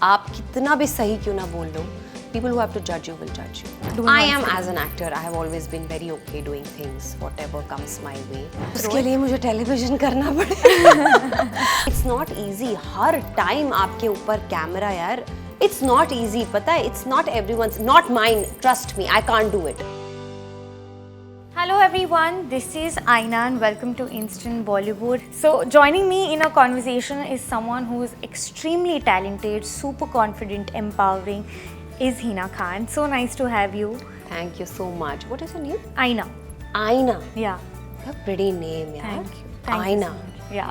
आप कितना भी सही क्यों ना बोल लो, people who have to judge you will judge you. I am as an actor, I have always been very okay doing things, whatever comes my way. उसके लिए मुझे टेलीविजन करना पड़े. It's not easy. Her time आपके ऊपर camera यार. It's not easy. पता है? It's not everyone's, not mine. Trust me, I can't do it. Hello everyone, this is Aina and welcome to Instant Bollywood. So joining me in a conversation is someone who is extremely talented, super confident, empowering, is Hina Khan. So nice to have you. Thank you so much. What is your name? Aina. Aina. Yeah. A pretty name, yeah. Thank you. Thank Aina. you so much. Yeah.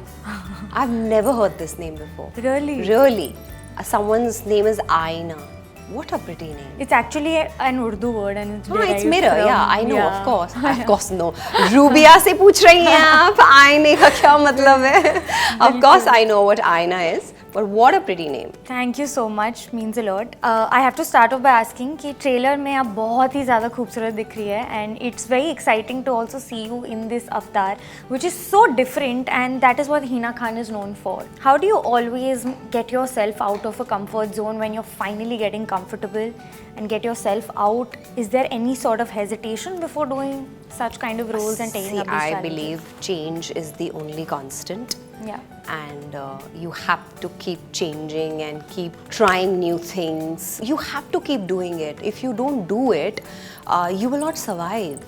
I've never heard this name before. Really? Really. Someone's name is Aina. What a pretty name. It's actually an Urdu word and it's derived it's mirror. from, Yeah, I know. yeah. Of course. Of course, no. Rubia से पूछ रही हैं आप आईने का क्या मतलब है? Of course, I know what Aina is. But what a pretty name. Thank you so much. Means a lot. I have to start off by asking कि ट्रेलर में आप बहुत ही ज़्यादा खूबसूरत दिख रही है and it's very exciting to also see you in this avatar which is so different and that is what Hina Khan is known for. How do you always get yourself out of a comfort zone when you're finally getting comfortable and get yourself out? Is there any sort of hesitation before doing such kind of roles and taking up these I challenges? believe change is the only constant. Yeah. And you have to keep changing and keep trying new things. You have to keep doing it. If you don't do it, you will not survive.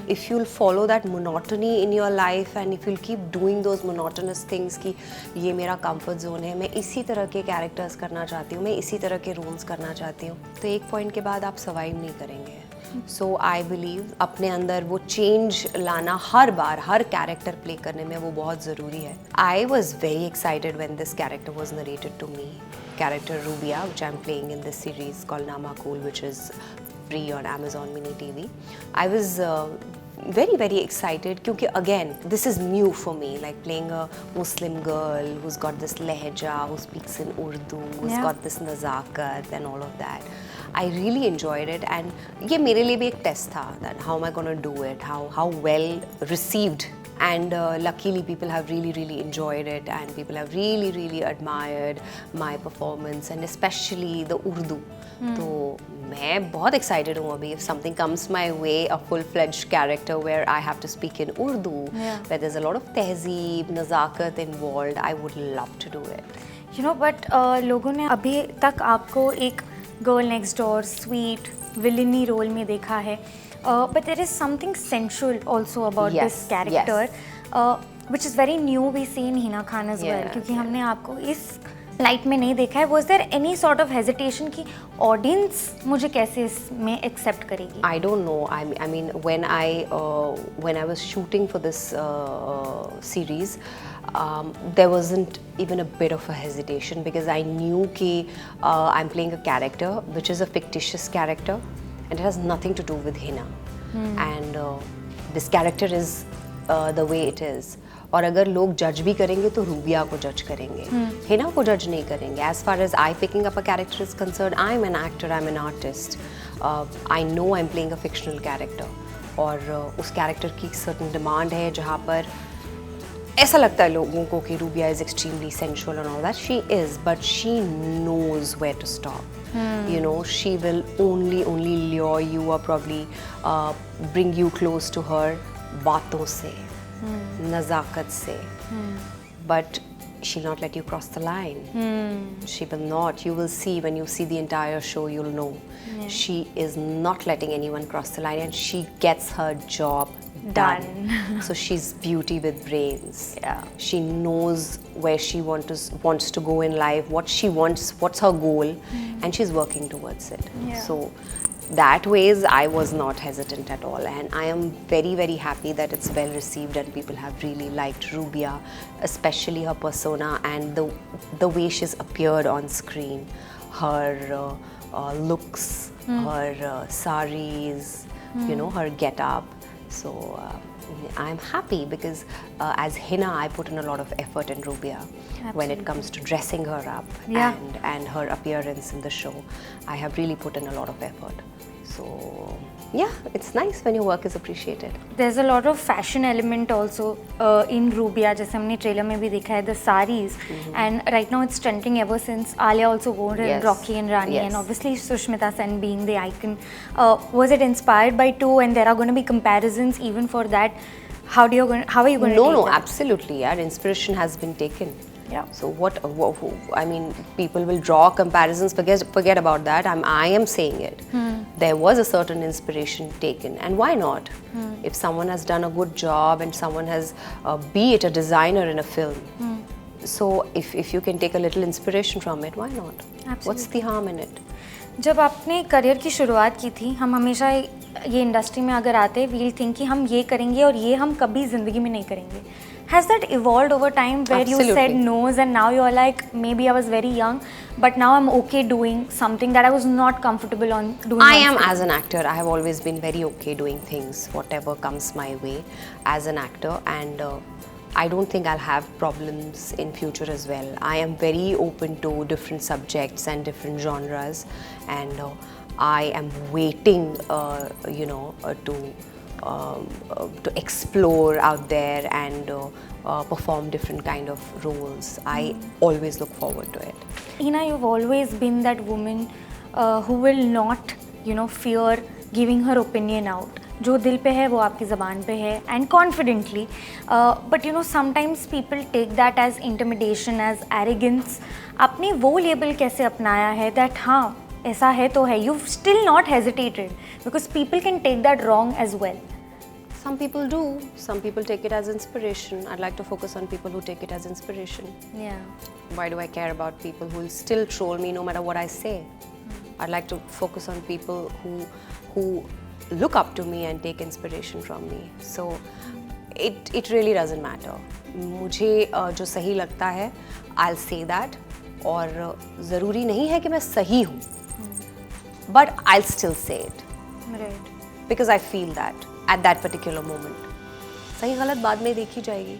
If you'll follow that monotony in your life and if you'll keep doing those monotonous things कि ये मेरा comfort zone है, मैं इसी तरह के characters करना चाहती हूँ, मैं इसी तरह के roles करना चाहती हूँ, तो एक point के बाद आप survive नहीं करेंगे. So I believe अपने अंदर वो change लाना हर बार हर character play करने में वो बहुत ज़रूरी है. I was very excited when this character was narrated to me. Character Rubia, which I'm playing in this series called Nama Cool, which is free on Amazon Mini TV. I was very excited because again this is new for me, like playing a Muslim girl who's got this lehja, who speaks in Urdu, who's got this nazakat and all of that. I really enjoyed it and ये मेरे लिए भी एक test था that how am I going to do it, how well received. And luckily people have really enjoyed it and people have really admired my performance and especially the Urdu. तो मैं बहुत excited हूँ अभी if something comes my way, a full-fledged character where I have to speak in Urdu, where there's a lot of tehzeeb, nazakat involved, I would love to do it. You know, but लोगों ने अभी तक आपको एक girl next door sweet villainy role में देखा है but there is something sensual also about this character which is very new we see in Hina Khan as well क्योंकि हमने आपको इस लाइट में नहीं देखा है. Was there any sort of hesitation कि audience मुझे कैसे इसमें accept करेगी? I don't know. I mean when I was shooting for this series, there wasn't even a bit of a hesitation because I knew that I'm playing a character which is a fictitious character and it has nothing to do with Hina. And this character is the way it is. और अगर लोग जज भी करेंगे तो रूबिया को जज करेंगे, हिना को जज नहीं करेंगे. As far as I picking up a character is concerned, I'm an actor, I'm an artist. I know I'm playing a fictional character. और उस character की certain demand है जहाँ पर ऐसा लगता है लोगों को कि rubia is extremely sensual and all that. She is, but she knows where to stop. You know, she will only lure you or probably bring you close to her बातों से, nazakat se, but she'll not let you cross the line. She will not. You will see when you see the entire show, you'll know. She is not letting anyone cross the line and she gets her job done. So she's beauty with brains. She knows where she wants to go in life, what she wants, what's her goal, and she's working towards it. So that ways I was not hesitant at all, and I am very happy that it's well received and people have really liked Rubia, especially her persona and the way she's appeared on screen, her looks, her saris, you know, her get-up. So I'm happy because as Hina, I put in a lot of effort in Rubia when it comes to dressing her up and her appearance in the show. I have really put in a lot of effort. So yeah, it's nice when your work is appreciated. There's a lot of fashion element also in Rubia, जैसे हमने trailer में भी देखा है, the sarees, and right now it's trending ever since Alia also wore in Yes. Rocky and Rani, Yes. and obviously Sushmita Sen being the icon. Was it inspired by two, and there are going to be comparisons even for that? How are you going to No, take no, that? absolutely. Yeah, inspiration has been taken. Yeah. So I mean, people will draw comparisons. Forget about that. I am saying it. There was a certain inspiration taken, and why not? If someone has done a good job and someone has, be it a designer in a film, so if you can take a little inspiration from it, why not? What's the harm in it? जब आपने career की शुरुआत की थी, हम हमेशा ये industry में अगर आते वील थिंक कि हम ये करेंगे और ये हम कभी ज़िंदगी में नहीं करेंगे. Has that evolved over time where you said Absolutely. no's and now you're like, maybe I was very young, but now I'm okay doing something that I was not comfortable on doing? I on am, screen? as an actor, I have always been very okay doing things, whatever comes my way as an actor, and I don't think I'll have problems in future as well. I am very open to different subjects and different genres, and I am waiting, to explore out there and perform different kind of roles. I always look forward to it. Hina, you've always been that woman who will not, fear giving her opinion out. जो दिल पे है वो आपकी ज़बान पे है, and confidently. But sometimes people take that as intimidation, as arrogance. आपने वो लेबल कैसे अपनाया है that हाँ ऐसा है तो है? You've still not hesitated, because people can take that wrong as well. Some people do. Some people take it as inspiration. I'd like to focus on people who take it as inspiration. Yeah. Why do I care about people who will still troll me no matter what I say? I'd like to focus on people who look up to me and take inspiration from me. So it really doesn't matter. मुझे जो सही लगता है, I'll say that. और ज़रूरी नहीं है कि मैं सही हूँ, but I'll still say it Right. because I feel that at that particular moment. सही गलत बाद में देखी जाएगी,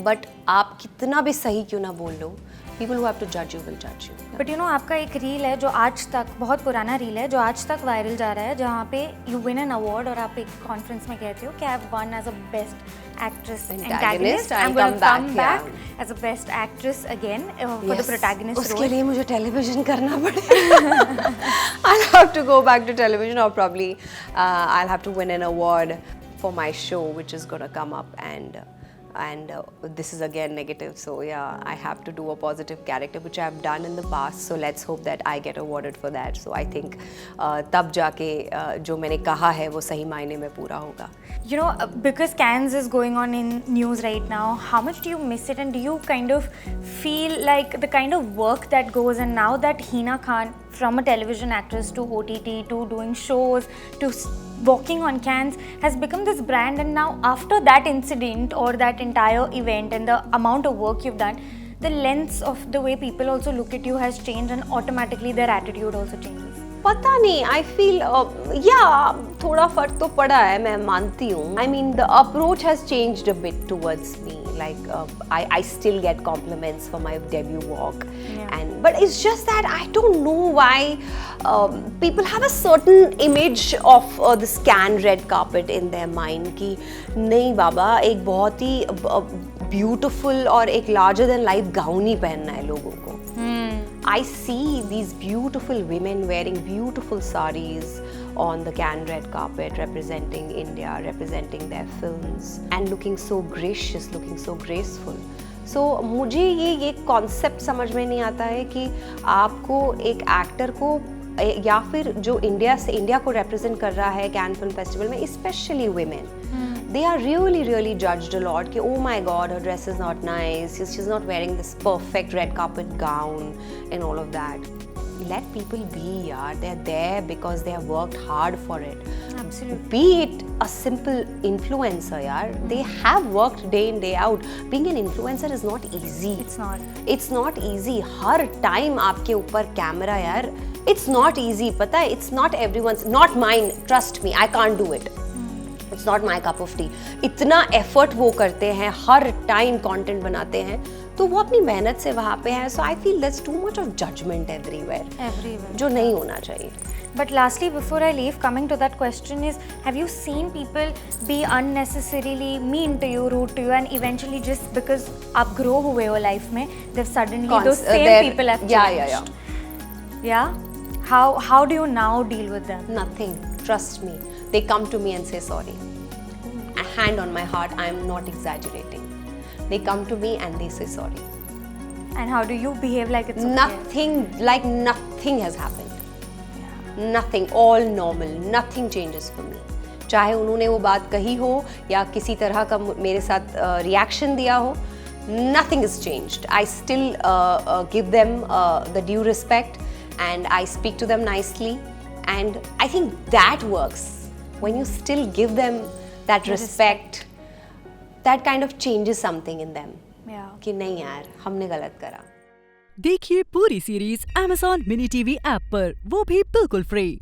but आप कितना भी सही क्यों ना बोल लो, people who have to judge you will judge you. But आपका एक रील है जो आज तक, बहुत पुराना रील है जो आज तक वायरल जा रहा है, जहाँ पे यू विन एन अवार्ड और आप एक कॉन्फ्रेंस में कहते हो कि I have won as a best actress antagonist. I am going to come back as a best actress again for the protagonist role. उसके लिए मुझे टेलीविजन करना पड़ेगा. I'll have to go back to television, or probably I'll have to win an award for my show which is going to come up, and this is again negative, so yeah, I have to do a positive character which I have done in the past, so let's hope that I get awarded for that. So I think तब जाके जो मैंने कहा है वो सही मायने में पूरा होगा. Because Cannes is going on in news right now, how much do you miss it, and do you kind of feel like the kind of work that goes, and now that Hina Khan, from a television actress to OTT to doing shows to walking on Cannes, has become this brand, and now after that incident or that entire event and the amount of work you've done, the lens of the way people also look at you has changed, and automatically their attitude also changes. पता नहीं, I feel थोड़ा फर्क तो पड़ा है, मैं मानती हूँ. I mean, the approach has changed a bit towards me. Like I still get compliments for my debut walk, but it's just that I don't know why people have a certain image of this Cannes red carpet in their mind कि नहीं बाबा, एक बहुत ही beautiful और एक larger than life gown ही पहनना है लोगों को. I see these beautiful women wearing beautiful sarees on the Cannes red carpet, representing India, representing their films, and looking so gracious, looking so graceful. So मुझे ये concept समझ में नहीं आता है कि आपको एक actor को या फिर जो इंडिया को represent कर रहा है Cannes Film Festival में, especially women, they are really judged a lot कि oh my god, her dress is not nice, she's not wearing this perfect red carpet gown and all of that. Let people be, yaar. They're there because they have worked hard for it. Absolutely. Be it a simple influencer, yaar. They have worked day in day out. Being an influencer is not easy. It's not. It's not easy. Her time आपके ऊपर camera, यार. It's not easy. पता है? It's not everyone's. Not mine. Trust me. I can't do it. It's not my cup of tea. इतना effort वो करते हैं, हर time content बनाते हैं, तो वो अपनी मेहनत से वहाँ पे है. So I feel there's too much of judgment everywhere. जो नहीं होना चाहिए. But lastly, before I leave, coming to that question is, have you seen people be unnecessarily mean to you, rude to you, and eventually just because आप grow हुए हो life में, they've suddenly those same people have changed. Yeah. How do you now deal with them? Nothing. Trust me. They come to me and say sorry. A hand on my heart, I am not exaggerating. They come to me and they say sorry. And how do you behave like it's okay? Nothing, like nothing has happened. Nothing, all normal, nothing changes for me. चाहे उन्होंने वो बात कही हो या किसी तरह का मेरे साथ रिएक्शन दिया हो, nothing has changed. I still give them the due respect and I speak to them nicely, and I think that works. When you still give them that respect, that kind of changes something in them. Yeah. कि नहीं यार, हमने गलत करा. देखिए पूरी series Amazon Mini TV app पर, वो भी बिल्कुल फ्री।